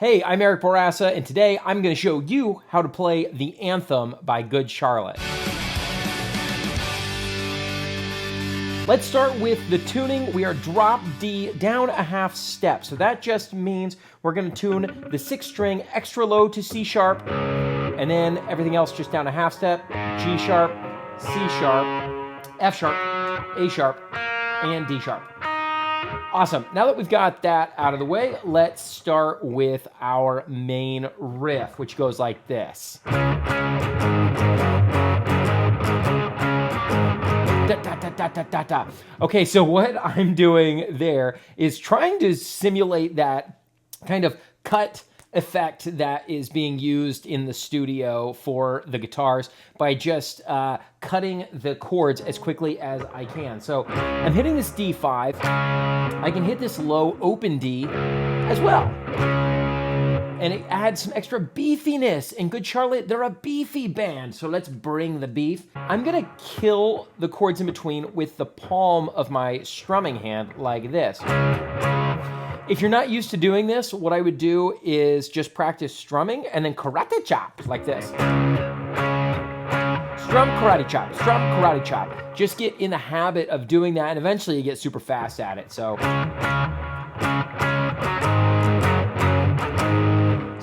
Hey, I'm Eric Bourassa, and today I'm going to show you how to play the Anthem by Good Charlotte. Let's start with the tuning. We are drop D down a half step. So that just means we're going to tune the 6th string extra low to C sharp, and then everything else just down a half step. G sharp, C sharp, F sharp, A sharp, and D sharp. Awesome. Now that we've got that out of the way, let's start with our main riff, which goes like this. Da, da, da, da, da, da, da. Okay, so what I'm doing there is trying to simulate that kind of cut effect that is being used in the studio for the guitars by just cutting the chords as quickly as I can. So I'm hitting this D5. I can hit this low open D as well. And it adds some extra beefiness. And Good Charlotte, they're a beefy band, so let's bring the beef. I'm gonna kill the chords in between with the palm of my strumming hand like this. If you're not used to doing this, what I would do is just practice strumming and then karate chop like this. Strum, karate chop, strum, karate chop. Just get in the habit of doing that, and eventually you get super fast at it. So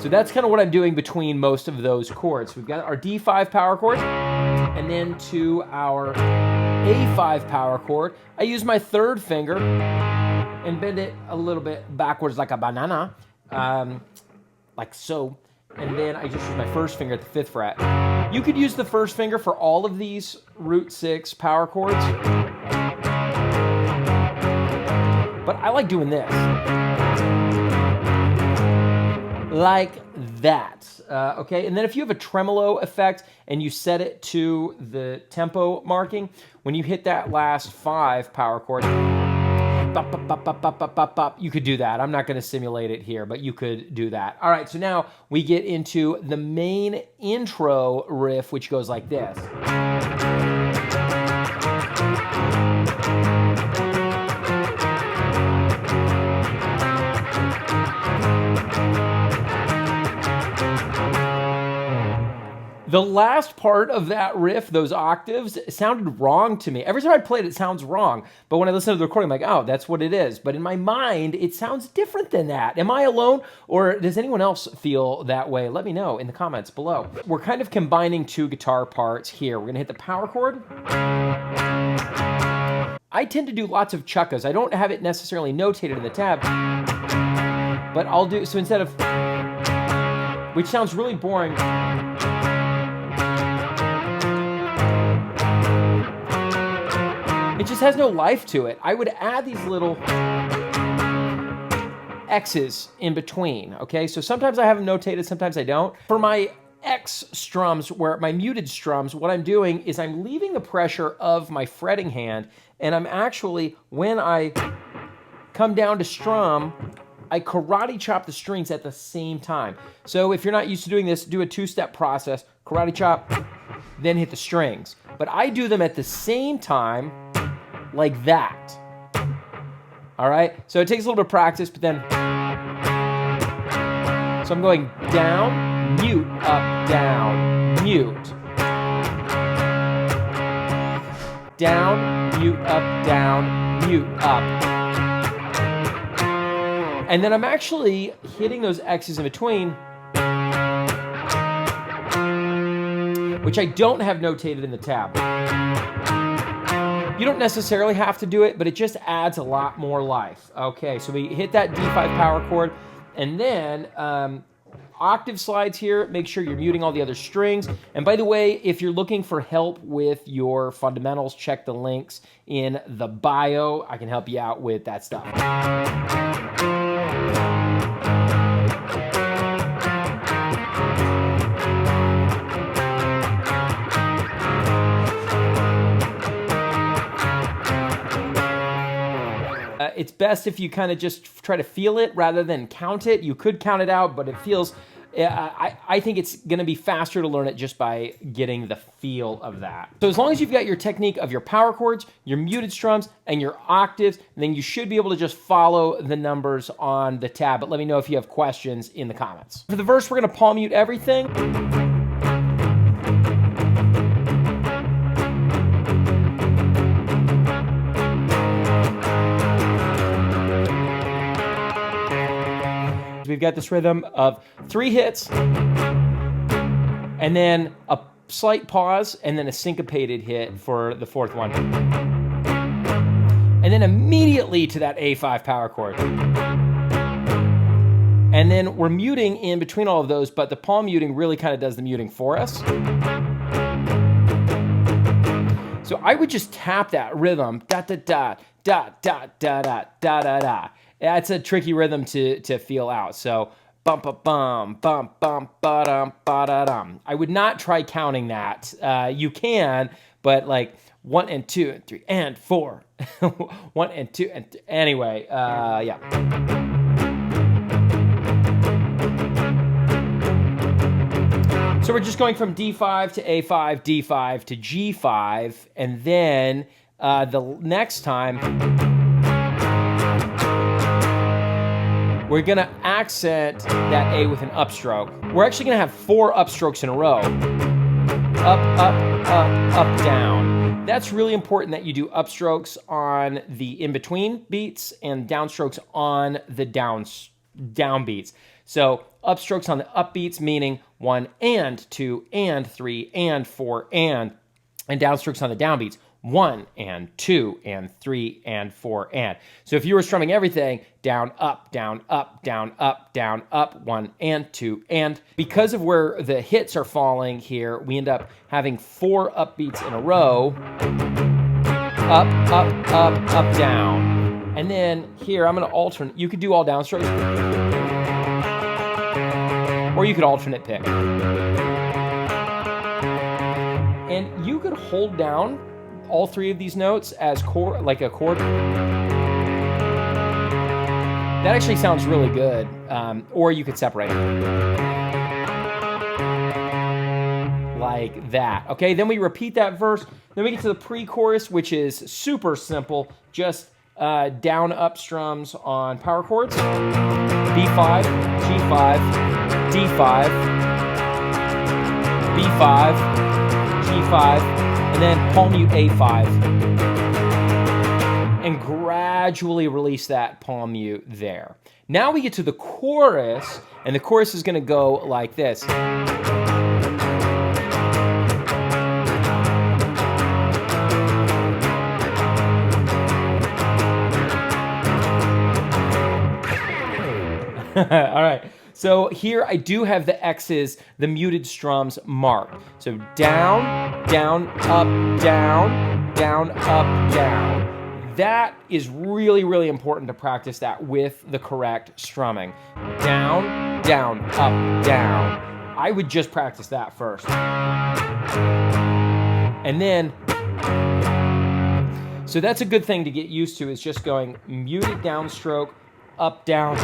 that's kind of what I'm doing between most of those chords. We've got our D5 power chord, and then to our A5 power chord, I use my 3rd finger and bend it a little bit backwards like a banana, like so. And then I just use my 1st finger at the 5th fret. You could use the 1st finger for all of these root 6 power chords, but I like doing this. Like that, okay? And then if you have a tremolo effect and you set it to the tempo marking, when you hit that last 5 power chord, bop, bop, bop, bop, bop, bop, bop, bop, you could do that. I'm not gonna simulate it here, but you could do that. All right, so now we get into the main intro riff, which goes like this. The last part of that riff, those octaves, sounded wrong to me. Every time I play it, it sounds wrong. But when I listen to the recording, I'm like, oh, that's what it is. But in my mind, it sounds different than that. Am I alone, or does anyone else feel that way? Let me know in the comments below. We're kind of combining 2 guitar parts here. We're gonna hit the power chord. I tend to do lots of chuckas. I don't have it necessarily notated in the tab, but I'll do, so instead of, which sounds really boring, it just has no life to it. I would add these little X's in between, okay? So sometimes I have them notated, sometimes I don't. For my X strums, where my muted strums, what I'm doing is I'm leaving the pressure of my fretting hand, and I'm actually, when I come down to strum, I karate chop the strings at the same time. So if you're not used to doing this, do a 2-step process, karate chop, then hit the strings. But I do them at the same time, like that. All right, so it takes a little bit of practice, but then, so I'm going down, mute, up, down, mute. Down, mute, up, down, mute, up. And then I'm actually hitting those X's in between, which I don't have notated in the tab. You don't necessarily have to do it, but it just adds a lot more life. Okay, so we hit that D5 power chord, and then octave slides here. Make sure you're muting all the other strings. And by the way, if you're looking for help with your fundamentals, check the links in the bio. I can help you out with that stuff. It's best if you kind of just try to feel it rather than count it. You could count it out, but it feels I think it's going to be faster to learn it just by getting the feel of that. So as long as you've got your technique of your power chords, your muted strums, and your octaves, then you should be able to just follow the numbers on the tab. But let me know if you have questions in the comments. For the verse, we're going to palm mute everything. We've got this rhythm of 3 hits, and then a slight pause, and then a syncopated hit for the 4th one. And then immediately to that A5 power chord. And then we're muting in between all of those, but the palm muting really kind of does the muting for us. So I would just tap that rhythm, da da da da da da da da da da. That's a tricky rhythm to feel out. So bum ba bum bum bum ba dum ba da dum. I would not try counting that. You can, but like 1 and 2 and 3 and 4, 1 and 2 and anyway. Yeah. So we're just going from D5 to A5, D5 to G5, and then the next time we're going to accent that A with an upstroke. We're actually going to have 4 upstrokes in a row. Up, up, up, up, down. That's really important that you do upstrokes on the in-between beats and downstrokes on the down beats. So upstrokes on the up beats, meaning 1 and 2 and 3 and 4 and downstrokes on the down beats. 1 and 2 and 3 and 4 and. So if you were strumming everything, down, up, down, up, down, up, down, up, 1 and 2 and. Because of where the hits are falling here, we end up having 4 upbeats in a row. Up, up, up, up, down. And then here, I'm going to alternate. You could do all downstrokes. Or you could alternate pick. And you could hold down all 3 of these notes as chord, like a chord. That actually sounds really good. Or you could separate them. Like that. Okay, then we repeat that verse. Then we get to the pre-chorus, which is super simple. Just down up strums on power chords. B5, G5, D5, B5, G5, and then palm mute A5. And gradually release that palm mute there. Now we get to the chorus, and the chorus is going to go like this. All right. So here I do have the X's, the muted strums marked. So down, down, up, down, down, up, down. That is really, really important to practice that with the correct strumming. Down, down, up, down. I would just practice that first. And then, so that's a good thing to get used to, is just going muted downstroke, up, down,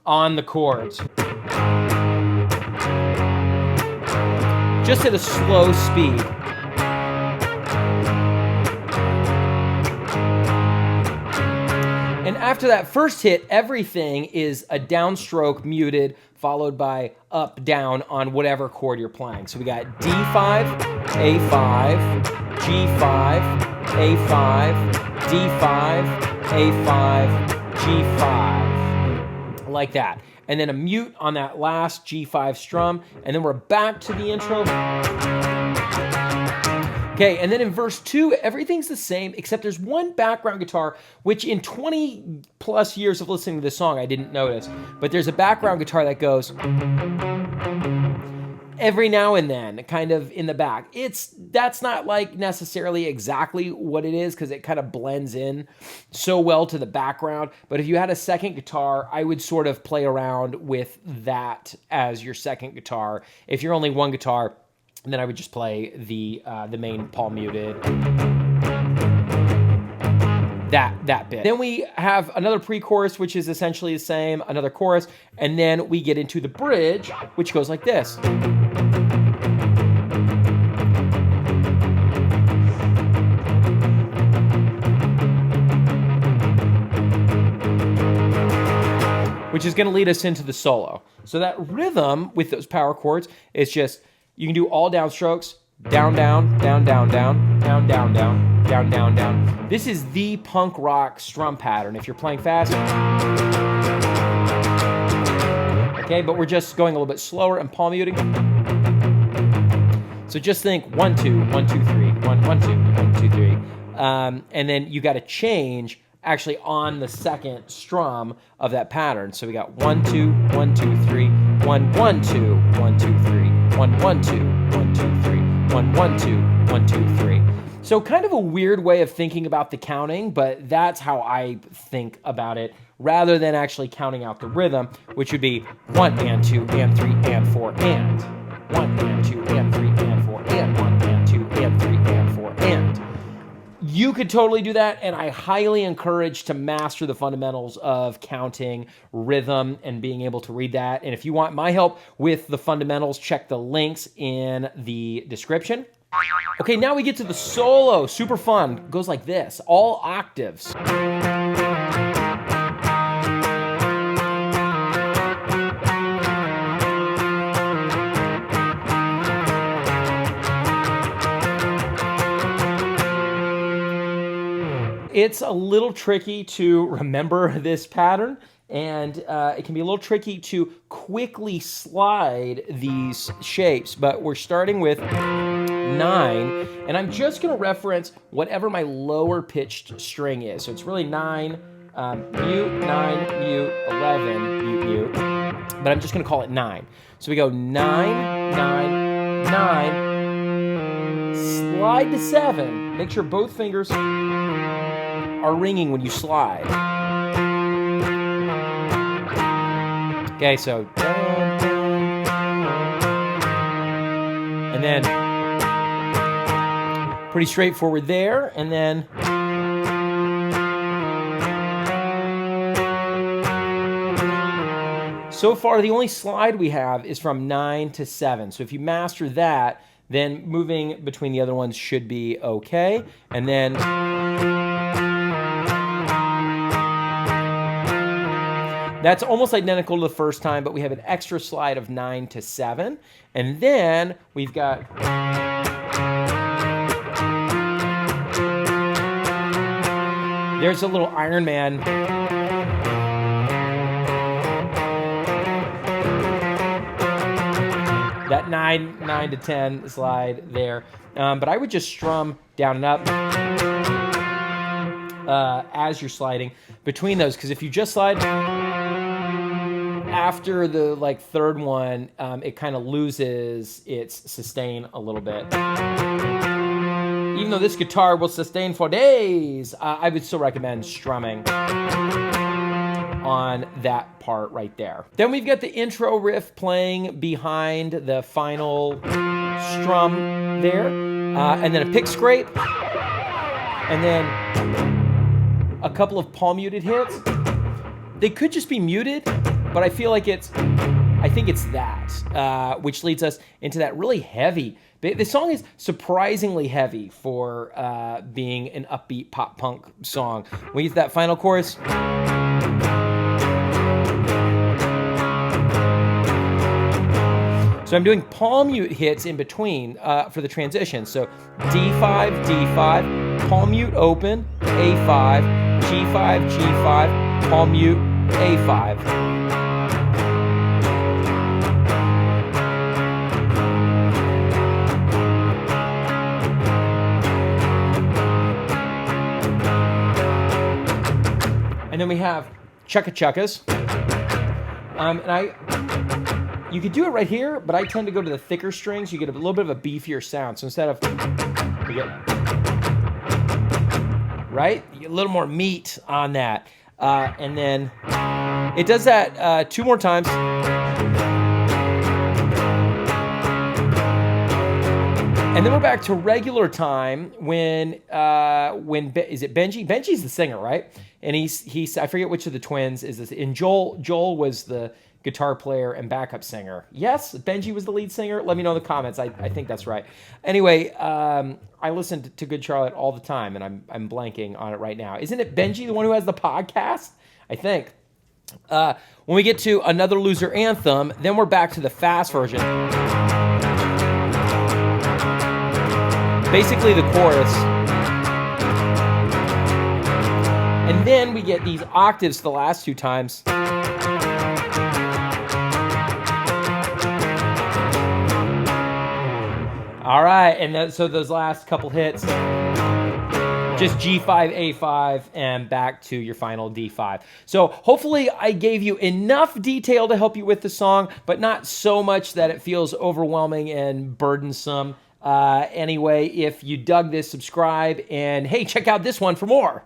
on the chords. Just at a slow speed. And after that first hit, everything is a downstroke muted, followed by up, down on whatever chord you're playing. So we got D5, A5, G5, A5, D5, A5, G5, like that. And then a mute on that last G5 strum, and then we're back to the intro. Okay, and then in verse 2, everything's the same, except there's one background guitar, which in 20 plus years of listening to this song, I didn't notice. But there's a background guitar that goes every now and then, kind of in the back. That's not like necessarily exactly what it is, because it kind of blends in so well to the background. But if you had a second guitar, I would sort of play around with that as your second guitar. If you're only one guitar, then I would just play the main palm muted. that bit. Then we have another pre-chorus, which is essentially the same, another chorus, and then we get into the bridge, which goes like this. Which is going to lead us into the solo. So that rhythm with those power chords is just, you can do all downstrokes, down, down, down, down, down, down, down, down, down, down, down. This is the punk rock strum pattern if you're playing fast. Okay, but we're just going a little bit slower and palm muting. So just think 1, 2, 1, 2, 3, 1, 1, 2, 1, 2, 3. And then you got to change actually on the second strum of that pattern. So we got 1, 2, 1, 2, 3, 1, 1, 2, 1, 2, 3, 1, 1, 2, 1, 2, 3, 1, 1, 2, 1, 2, 3. So kind of a weird way of thinking about the counting, but that's how I think about it, rather than actually counting out the rhythm, which would be 1 and 2 and 3 and 4 and 1 and 2 and 3 and 4 and 1 and 2 and 3 and 4 and. You could totally do that, and I highly encourage to master the fundamentals of counting, rhythm, and being able to read that. And if you want my help with the fundamentals, check the links in the description. Okay, now we get to the solo. Super fun. Goes like this, all octaves. It's a little tricky to remember this pattern, and it can be a little tricky to quickly slide these shapes, but we're starting with 9, and I'm just going to reference whatever my lower pitched string is. So it's really 9, mute, 9, mute, 11, mute, mute, but I'm just going to call it 9. So we go 9, 9, 9, slide to 7. Make sure both fingers are ringing when you slide. Okay, so and then pretty straightforward there, and then so far the only slide we have is from 9 to 7. So if you master that, then moving between the other ones should be okay. And then that's almost identical to the first time, but we have an extra slide of 9 to 7. And then we've got there's a little Iron Man. That 9 to 10 slide there. But I would just strum down and up as you're sliding between those, because if you just slide after the third one, it kind of loses its sustain a little bit. Even though this guitar will sustain for days, I would still recommend strumming on that part right there. Then we've got the intro riff playing behind the final strum there, and then a pick scrape, and then a couple of palm muted hits. They could just be muted, but I feel like I think it's that, which leads us into that really heavy. The song is surprisingly heavy for being an upbeat pop punk song. We get that final chorus. So I'm doing palm mute hits in between for the transition. So D5, D5, palm mute open, A5, G5, G5, palm mute, A5. And then we have chukka-chukkas. You could do it right here, but I tend to go to the thicker strings. You get a little bit of a beefier sound. So instead of, you get, right? You get a little more meat on that. And then it does that 2 more times. And then we're back to regular time when is it Benji? Benji's the singer, right? And he's I forget which of the twins is this. And Joel was the guitar player and backup singer. Yes, Benji was the lead singer. Let me know in the comments. I think that's right. Anyway, I listen to Good Charlotte all the time, and I'm blanking on it right now. Isn't it Benji, the one who has the podcast? I think. When we get to Another Loser Anthem, then we're back to the fast version. Basically the chorus. And then we get these octaves the last two times. All right, and so those last couple hits, just G5, A5, and back to your final D5. So hopefully I gave you enough detail to help you with the song, but not so much that it feels overwhelming and burdensome. Anyway, if you dug this, subscribe, and hey, check out this one for more.